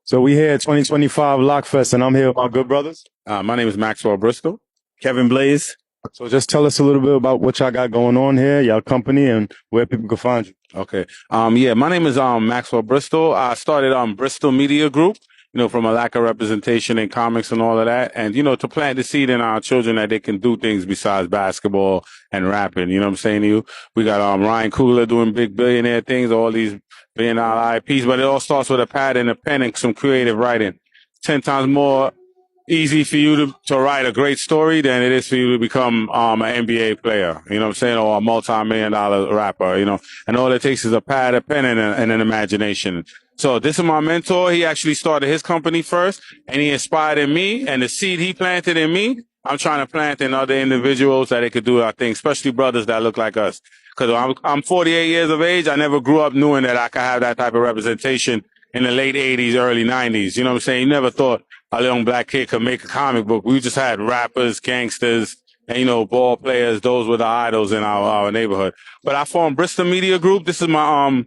So we here at 2025 Locfest, and I'm here with my good brothers. My name is Maxwell Bristol. Kevin Bkaize. So just tell us a little bit about what y'all got going on here, y'all company, and where people can find you. Okay. My name is Maxwell Bristol. I started Bristol Media Group, from a lack of representation in comics and all of that. And, to plant the seed in our children that they can do things besides basketball and rapping. You know what I'm saying to you? We got Ryan Coogler doing big billionaire things, all these billion-dollar IPs, but it all starts with a pad and a pen and some creative writing. 10 times more easy for you to write a great story than it is for you to become an NBA player, you know what I'm saying, or a multi-million-dollar rapper, and all it takes is a pad, a pen, and an imagination. So this is my mentor. He actually started his company first, and he inspired in me, and the seed he planted in me, I'm trying to plant in other individuals that they could do our thing, especially brothers that look like us. Because I'm 48 years of age. I never grew up knowing that I could have that type of representation in the late 80s, early 90s. You know what I'm saying? You never thought a young black kid could make a comic book. We just had rappers, gangsters, and, ball players. Those were the idols in our neighborhood. But I formed Bristol Media Group. This is my,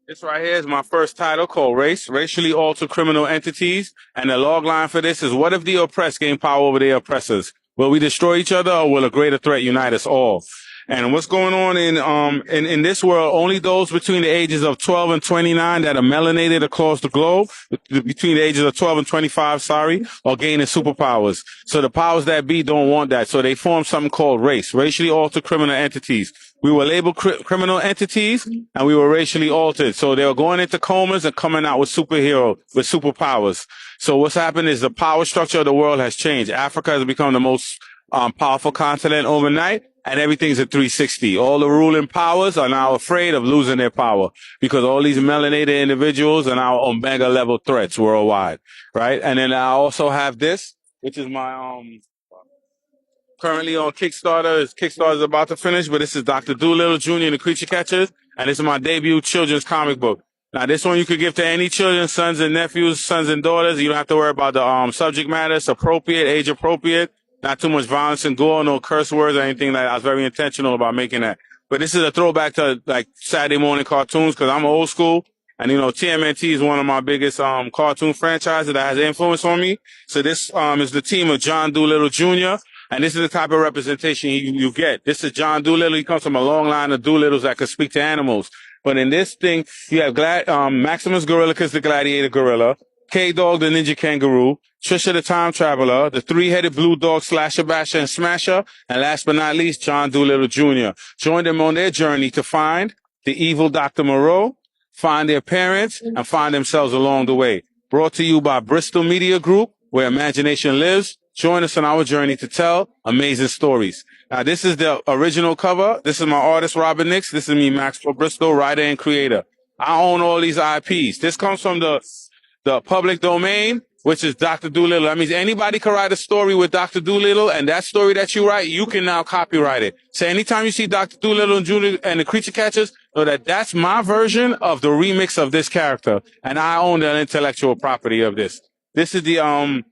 this right here is my first title called Race, Racially Altered Criminal Entities. And the log line for this is, what if the oppressed gain power over their oppressors? Will we destroy each other, or will a greater threat unite us all? And what's going on in this world, only those between the ages of 12 and 29 that are melanated across the globe, between the ages of 12 and 25, are gaining superpowers. So the powers that be don't want that. So they form something called race, racially altered criminal entities. We were labeled criminal entities, and we were racially altered. So they were going into comas and coming out with superpowers. So what's happened is the power structure of the world has changed. Africa has become the most powerful continent overnight, and everything's at 360. All the ruling powers are now afraid of losing their power because all these melanated individuals are now omega level threats worldwide, right? And then I also have this, which is my currently on Kickstarter. Kickstarter is about to finish, but this is Dr. Dolittle Jr. and the Creature Catchers, and this is my debut children's comic book. Now, this one you could give to any children, sons and nephews, sons and daughters. You don't have to worry about the subject matter. It's appropriate, age appropriate. Not too much violence and gore, no curse words or anything like that. I was very intentional about making that. But this is a throwback to like Saturday morning cartoons because I'm old school. And, TMNT is one of my biggest cartoon franchises that has influence on me. So this is the team of John Dolittle Jr., and this is the type of representation you get. This is John Dolittle. He comes from a long line of Dolittles that could speak to animals. But in this thing, you have Maximus Gorillicus, the gladiator gorilla, K-Dog, the ninja kangaroo, Trisha, the time traveler, the three-headed blue dog, Slasher, Basher, and Smasher, and last but not least, John Dolittle Jr. Join them on their journey to find the evil Dr. Moreau, find their parents, and find themselves along the way. Brought to you by Bristol Media Group, where imagination lives. Join us on our journey to tell amazing stories. Now, this is the original cover. This is my artist, Robert Nix. This is me, Maxwell Bristol, writer and creator. I own all these IPs. This comes from the public domain, which is Dr. Dolittle. That means anybody can write a story with Dr. Dolittle, and that story that you write, you can now copyright it. So anytime you see Dr. Dolittle and Junior and the Creature Catchers, know that that's my version of the remix of this character, and I own the intellectual property of this. This is the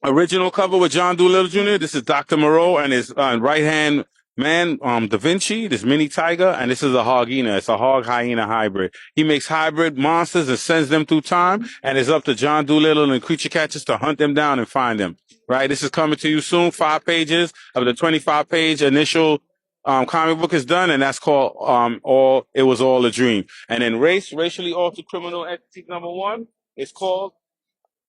original cover with John Dolittle Jr. This is Dr. Moreau and his right-hand man, Da Vinci, this mini tiger, and this is a hogina. It's a hog-hyena hybrid. He makes hybrid monsters and sends them through time, and it's up to John Dolittle and Creature Catchers to hunt them down and find them. Right? This is coming to you soon. 5 pages of the 25-page initial comic book is done, and that's called It Was All a Dream. And then Racially Altered Criminal Entity #1 is called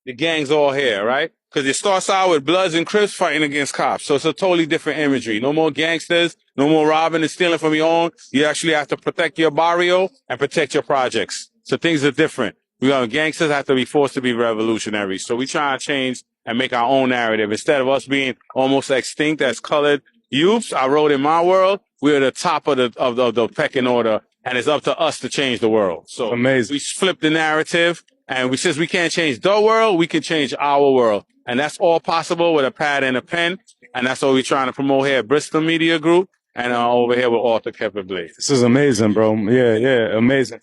The Gang's All Here, right? Because it starts out with Bloods and Crips fighting against cops. So it's a totally different imagery. No more gangsters, no more robbing and stealing from your own. You actually have to protect your barrio and protect your projects. So things are different. Gangsters have to be forced to be revolutionaries. So we try to change and make our own narrative. Instead of us being almost extinct as colored youths, I wrote in my world, we're the top of the pecking order, and it's up to us to change the world. So amazing. We flip the narrative. And since we can't change the world, we can change our world. And that's all possible with a pad and a pen. And that's what we're trying to promote here at Bristol Media Group and over here with author Kevin Bkaize. This is amazing, bro. Yeah, amazing.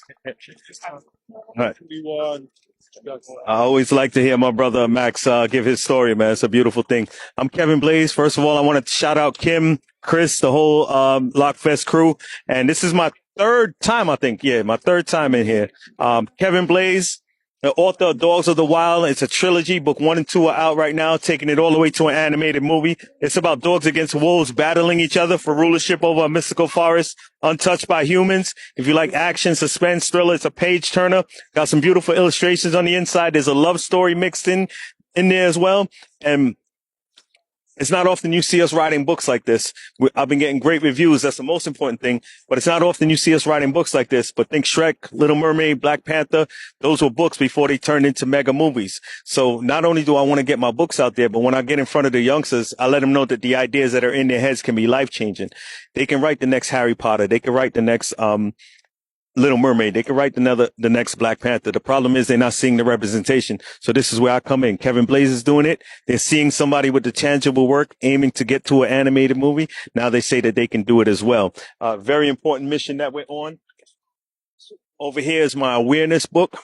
Right. I always like to hear my brother Max give his story, man. It's a beautiful thing. I'm Kevin Bkaize. First of all, I want to shout out Kim, Chris, the whole Locfest crew. And this is my third time, I think. Yeah, my third time in here. Kevin Bkaize, the author of Dogs of the Wild. It's a trilogy. Book 1 and 2 are out right now, taking it all the way to an animated movie. It's about dogs against wolves battling each other for rulership over a mystical forest untouched by humans. If you like action, suspense, thriller, it's a page turner. Got some beautiful illustrations on the inside. There's a love story mixed in there as well. And it's not often you see us writing books like this. I've been getting great reviews. That's the most important thing. But it's not often you see us writing books like this. But think Shrek, Little Mermaid, Black Panther. Those were books before they turned into mega movies. So not only do I want to get my books out there, but when I get in front of the youngsters, I let them know that the ideas that are in their heads can be life changing. They can write the next Harry Potter. They can write the next, Little Mermaid. They can write the next Black Panther. The problem is they're not seeing the representation. So this is where I come in. Kevin Bkaize is doing it. They're seeing somebody with the tangible work aiming to get to an animated movie. Now they say that they can do it as well. Very important mission that we're on. Over here is my awareness book.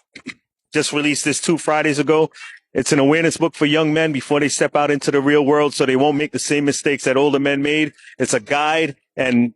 Just released this 2 Fridays ago. It's an awareness book for young men before they step out into the real world so they won't make the same mistakes that older men made. It's a guide, and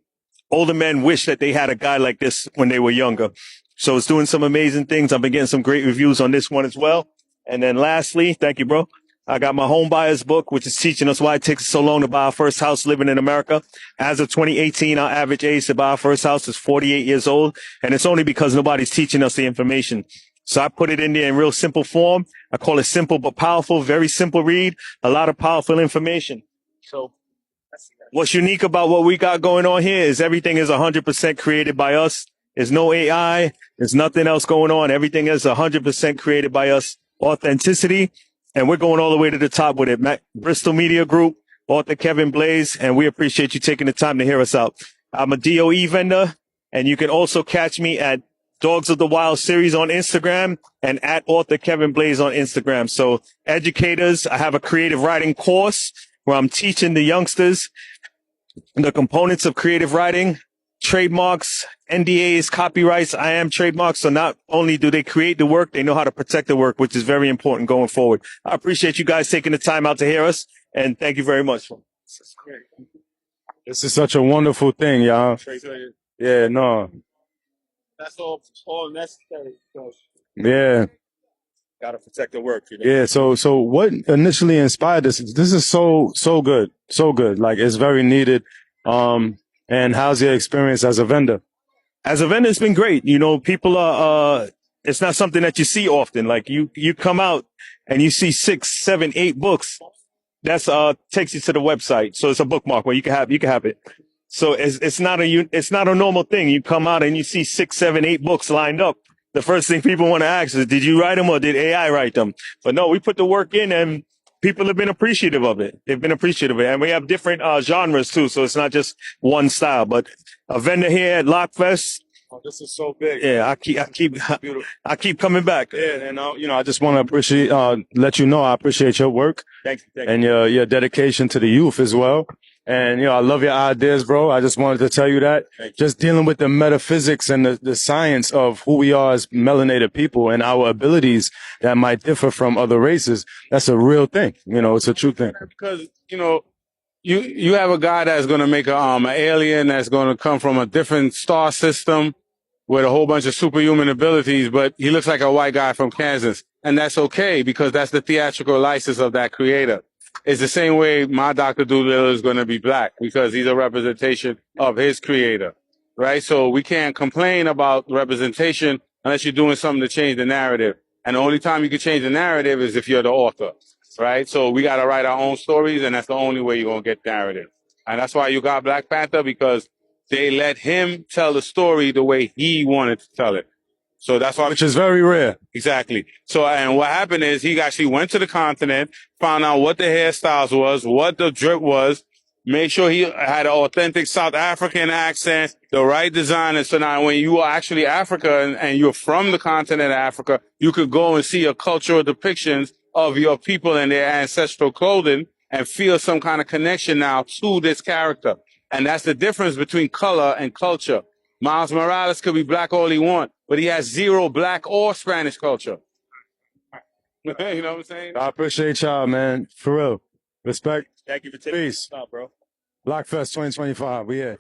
older men wish that they had a guy like this when they were younger. So it's doing some amazing things. I've been getting some great reviews on this one as well. And then lastly, thank you, bro. I got my home buyers book, which is teaching us why it takes so long to buy our first house living in America. As of 2018, our average age to buy our first house is 48 years old. And it's only because nobody's teaching us the information. So I put it in there in real simple form. I call it simple but powerful, very simple read, a lot of powerful information. So what's unique about what we got going on here is everything is 100% created by us. There's no AI. There's nothing else going on. Everything is 100% created by us. Authenticity. And we're going all the way to the top with it. Bristol Media Group, author Kevin Bkaize, and we appreciate you taking the time to hear us out. I'm a DOE vendor, and you can also catch me at Dogs of the Wild series on Instagram and at author Kevin Bkaize on Instagram. So educators, I have a creative writing course where I'm teaching the youngsters the components of creative writing, trademarks, NDAs, copyrights. I am trademarks. So not only do they create the work, they know how to protect the work, which is very important going forward. I appreciate you guys taking the time out to hear us. And thank you very much. This is such a wonderful thing, y'all. Yeah, no. That's all necessary. Yeah. Got to protect the work. You know? Yeah. So what initially inspired this? This is so good. So good. Like, it's very needed. And how's your experience as a vendor? As a vendor, it's been great. You know, people are, it's not something that you see often. Like you come out and you see 6, 7, 8 books. That's, takes you to the website. So it's a bookmark where you can have it. So it's not a normal thing. You come out and you see 6, 7, 8 books lined up. The first thing people want to ask is, did you write them or did AI write them? But no, we put the work in and people have been appreciative of it. They've been appreciative of it. And we have different genres too. So it's not just one style, but a vendor here at Locfest. Oh, this is so big. Yeah, I keep coming back. Yeah, and I just want to appreciate, let you know I appreciate your work. Thank you. And your dedication to the youth as well. And, I love your ideas, bro. I just wanted to tell you that. Just dealing with the metaphysics and the science of who we are as melanated people and our abilities that might differ from other races. That's a real thing. It's a true thing. Because, you have a guy that's going to make an alien that's going to come from a different star system with a whole bunch of superhuman abilities, but he looks like a white guy from Kansas. And that's okay, because that's the theatrical license of that creator. It's the same way my Dr. Dolittle is going to be black, because he's a representation of his creator, right? So we can't complain about representation unless you're doing something to change the narrative. And the only time you can change the narrative is if you're the author, right? So we got to write our own stories, and that's the only way you're going to get narrative. And that's why you got Black Panther, because they let him tell the story the way he wanted to tell it. So that's why, which is very rare. Exactly. So, and what happened is he actually went to the continent, found out what the hairstyles was, what the drip was, made sure he had an authentic South African accent, the right design. And so now when you are actually Africa and you're from the continent of Africa, you could go and see a cultural depictions of your people and their ancestral clothing and feel some kind of connection now to this character. And that's the difference between color and culture. Miles Morales could be black all he wants, but he has 0 black or Spanish culture. You know what I'm saying? I appreciate y'all, man. For real. Respect. Thank you for taking Peace. this out, bro. Locfest 2025. We here.